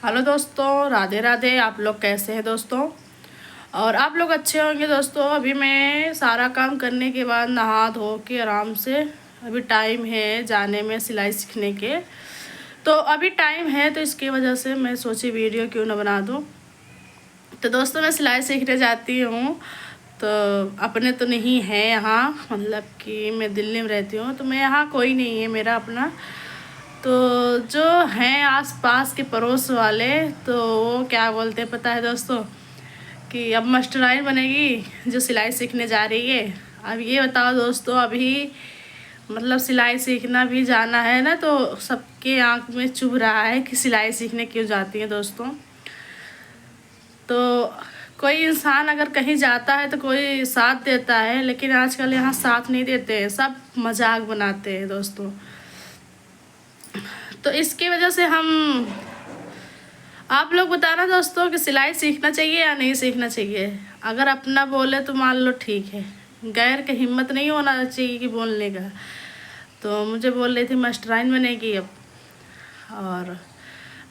Hello दोस्तों, राधे राधे। आप लोग कैसे हैं दोस्तों? और आप लोग अच्छे होंगे दोस्तों। अभी मैं सारा काम करने के बाद नहा धो के आराम से अभी टाइम है जाने में सिलाई सीखने के। तो अभी टाइम है तो इसकी वजह से मैं सोची वीडियो क्यों ना बना दूं। तो दोस्तों मैं सिलाई सीखने जाती हूँ। तो अपने तो नहीं है यहाँ, मतलब कि मैं दिल्ली में रहती हूँ, तो मैं यहाँ कोई नहीं है मेरा अपना। तो जो हैं आस पास के पड़ोस वाले, तो वो क्या बोलते हैं पता है दोस्तों, कि अब मास्टराइन बनेगी जो सिलाई सीखने जा रही है। अब ये बताओ दोस्तों, अभी मतलब सिलाई सीखना भी जाना है ना, तो सबके आंख में चुभ रहा है कि सिलाई सीखने क्यों जाती है दोस्तों। तो कोई इंसान अगर कहीं जाता है तो कोई साथ देता है, लेकिन आजकल यहाँ साथ नहीं देते हैं, सब मजाक बनाते हैं दोस्तों। तो इसकी वजह से आप लोग बताना दोस्तों कि सिलाई सीखना चाहिए या नहीं सीखना चाहिए। अगर अपना बोले तो मान लो ठीक है, गैर की हिम्मत नहीं होना चाहिए कि बोलने का। तो मुझे बोल रही थी मास्टराइन बनेगी अब, और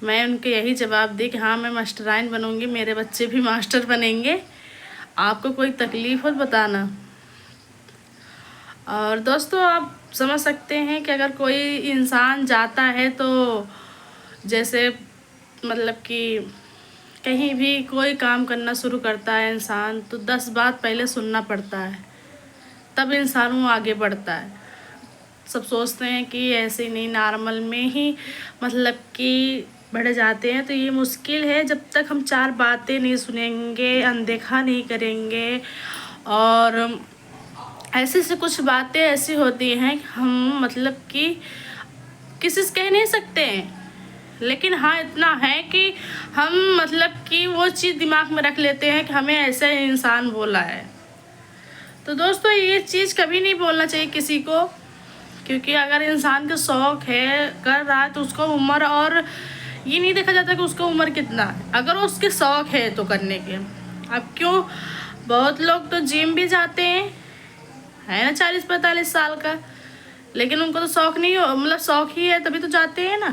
मैं उनके यही जवाब दी कि हाँ मैं मास्टराइन बनूंगी, मेरे बच्चे भी मास्टर बनेंगे, आपको कोई तकलीफ हो तो बताना। और दोस्तों आप समझ सकते हैं कि अगर कोई इंसान जाता है तो जैसे मतलब कि कहीं भी कोई काम करना शुरू करता है इंसान, तो 10 बात पहले सुनना पड़ता है, तब इंसान वो आगे बढ़ता है। सब सोचते हैं कि ऐसे ही नहीं, नॉर्मल में ही मतलब कि बढ़ जाते हैं। तो ये मुश्किल है जब तक हम 4 बातें नहीं सुनेंगे, अनदेखा नहीं करेंगे। और ऐसे से कुछ बातें ऐसी होती हैं कि हम मतलब कि किसी से कह नहीं सकते हैं, लेकिन हाँ इतना है कि हम मतलब कि वो चीज़ दिमाग में रख लेते हैं कि हमें ऐसा इंसान बोला है। तो दोस्तों ये चीज़ कभी नहीं बोलना चाहिए किसी को, क्योंकि अगर इंसान का शौक़ है कर रहा है तो उसको उम्र और ये नहीं देखा जाता कि उसका उम्र कितना है। अगर उसके शौक़ है तो करने के, अब क्यों बहुत लोग तो जिम भी जाते हैं, है ना, 40-45 साल का, लेकिन उनको तो शौक़ नहीं हो, मतलब शौक़ ही है तभी तो जाते हैं ना।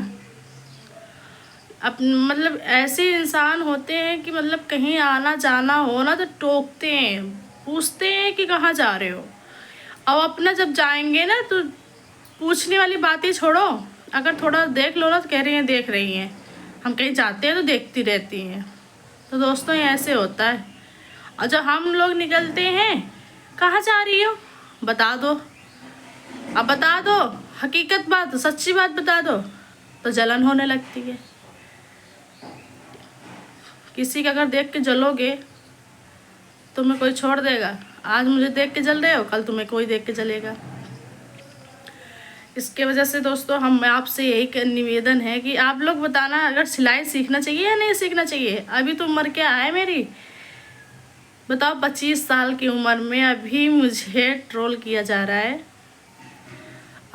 अब मतलब ऐसे इंसान होते हैं कि मतलब कहीं आना जाना हो ना तो टोकते हैं, पूछते हैं कि कहाँ जा रहे हो। अब अपना जब जाएंगे ना तो पूछने वाली बातें छोड़ो, अगर थोड़ा देख लो ना तो कह रही हैं देख रही हैं, हम कहीं जाते हैं तो देखती रहती हैं। तो दोस्तों ये ऐसे होता है। और जब हम लोग निकलते हैं, कहाँ जा रही हो बता दो, अब बता दो हकीकत बात, सच्ची बात बता दो, तो जलन होने लगती है। किसी का अगर देख के जलोगे तुम्हें कोई छोड़ देगा? आज मुझे देख के जल रहे हो, कल तुम्हें कोई देख के जलेगा। इसके वजह से दोस्तों हम आपसे यही निवेदन है कि आप लोग बताना अगर सिलाई सीखना चाहिए या नहीं सीखना चाहिए। अभी तो उम्र क्या है मेरी बताओ, 25 साल की उम्र में अभी मुझे ट्रोल किया जा रहा है।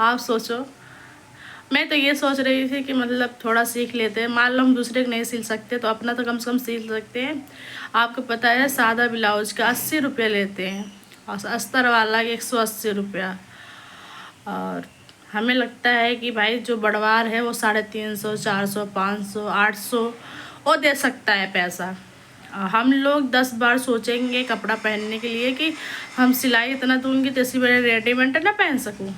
आप सोचो, मैं तो ये सोच रही थी कि मतलब थोड़ा सीख लेते हैं, मान लो हम दूसरे को नहीं सिल सकते तो अपना तो कम से कम सीख सकते हैं। आपको पता है सादा ब्लाउज का 80 रुपये लेते हैं और अस्तर वाला 180 रुपया। और हमें लगता है कि भाई जो बड़वार है वो 350, 400, 500, 800 वो दे सकता है पैसा। हम लोग 10 बार सोचेंगे कपड़ा पहनने के लिए कि हम सिलाई इतना दूंगी तो इसी बड़े रेडीमेड ना पहन सकूं।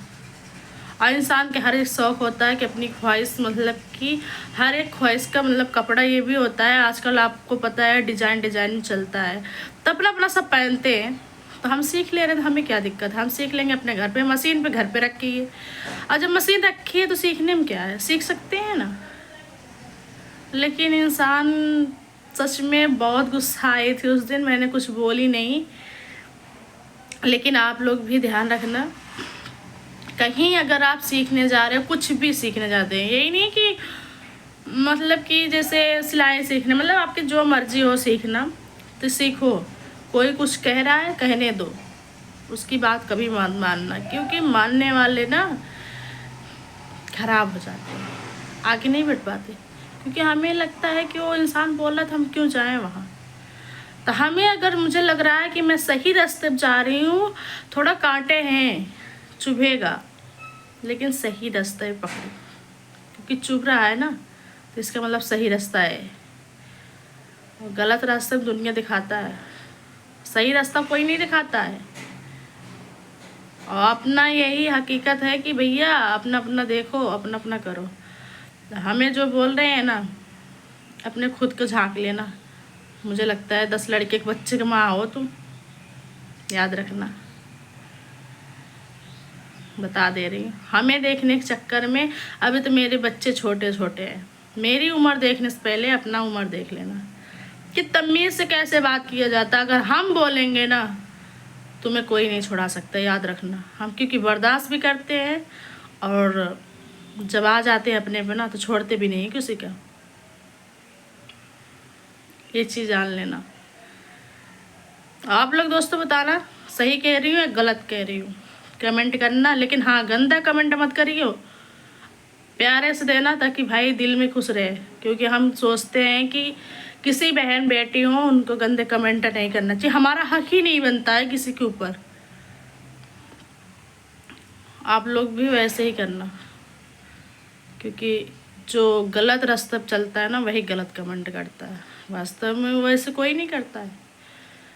और इंसान के हर एक शौक़ होता है कि अपनी ख्वाहिश, मतलब कि हर एक ख्वाहिश का मतलब कपड़ा ये भी होता है। आजकल आपको पता है डिजाइन चलता है, तो अपना अपना सब पहनते हैं। तो हम सीख ले रहे हैं तो हमें क्या दिक्कत है, हम सीख लेंगे अपने घर पे, मशीन पे घर पे रखी है। और जब मशीन रखी है तो सीखने में क्या है, सीख सकते हैं ना। लेकिन इंसान सच में बहुत गुस्सा आई थी उस दिन, मैंने कुछ बोली नहीं। लेकिन आप लोग भी ध्यान रखना, कहीं अगर आप सीखने जा रहे हो, कुछ भी सीखने जाते हैं, यही नहीं कि मतलब कि जैसे सिलाई सीखने, मतलब आपकी जो मर्जी हो सीखना तो सीखो। कोई कुछ कह रहा है कहने दो, उसकी बात कभी मत मानना, क्योंकि मानने वाले ना खराब हो जाते हैं, आगे नहीं बढ़ पाते। क्योंकि हमें लगता है कि वो इंसान बोल रहा था, हम क्यों जाएं वहाँ। तो हमें अगर मुझे लग रहा है कि मैं सही रास्ते पर जा रही हूँ, थोड़ा कांटे हैं, चुभेगा, लेकिन सही रास्ते पकड़ो, क्योंकि चुभ रहा है ना तो इसका मतलब सही रास्ता है। और गलत रास्ते में दुनिया दिखाता है, सही रास्ता कोई नहीं दिखाता है। और अपना यही हकीकत है कि भैया अपना अपना देखो, अपना अपना करो। हमें जो बोल रहे हैं ना, अपने खुद को झांक लेना। मुझे लगता है 10 लड़के के बच्चे की माँ हो तुम, याद रखना, बता दे रही हूँ। हमें देखने के चक्कर में अभी तो मेरे बच्चे छोटे छोटे हैं, मेरी उम्र देखने से पहले अपना उम्र देख लेना कि तमीज़ से कैसे बात किया जाता। अगर हम बोलेंगे ना, तुम्हें कोई नहीं छुड़ा सकता, याद रखना। हम क्योंकि बर्दाश्त भी करते हैं, और जब आ जाते हैं अपने पे ना तो छोड़ते भी नहीं किसी का, ये चीज़ जान लेना। आप लोग दोस्तों बताना सही कह रही हूँ या गलत कह रही हूँ, कमेंट करना। लेकिन हाँ, गंदा कमेंट मत करियो, प्यारे से देना ताकि भाई दिल में खुश रहे। क्योंकि हम सोचते हैं कि किसी बहन बेटी हो उनको गंदे कमेंट नहीं करना चाहिए, हमारा हक ही नहीं बनता है किसी के ऊपर। आप लोग भी वैसे ही करना, क्योंकि जो गलत रास्ते पर चलता है ना वही गलत कमेंट करता है। वास्तव में वैसे कोई नहीं करता है,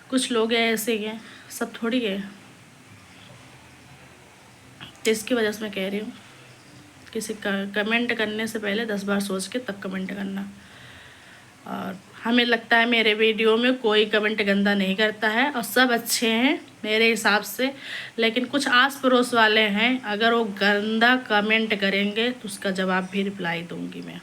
कुछ लोग ऐसे ही हैं, सब थोड़ी है। तो इसकी वजह से मैं कह रही हूँ, किसी का कमेंट करने से पहले 10 बार सोच के तब कमेंट करना। और हमें लगता है मेरे वीडियो में कोई कमेंट गंदा नहीं करता है और सब अच्छे हैं मेरे हिसाब से। लेकिन कुछ आस पड़ोस वाले हैं, अगर वो गंदा कमेंट करेंगे तो उसका जवाब भी रिप्लाई दूंगी मैं।